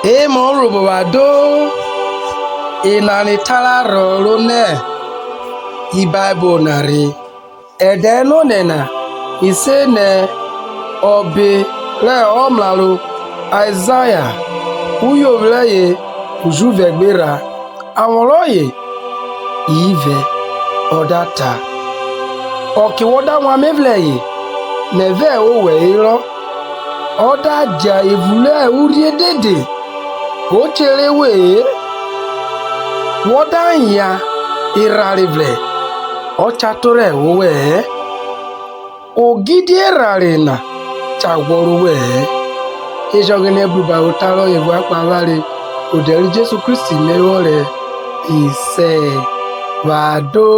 Emo Urhobo do inanitala roro ne Bible nari edeno nena ise ne obi le omlalu Isaiah uyo vleye ujuvegbera awoloye ive odata okiwoda nwamevleye neve owe iro odaja evule uriedede ocherewe wodanya irarivle ochatore owe ogidi erarina chagworuwe ejogene buba otaro evu akpavare oderi Jesu Kristi mewore ise vado.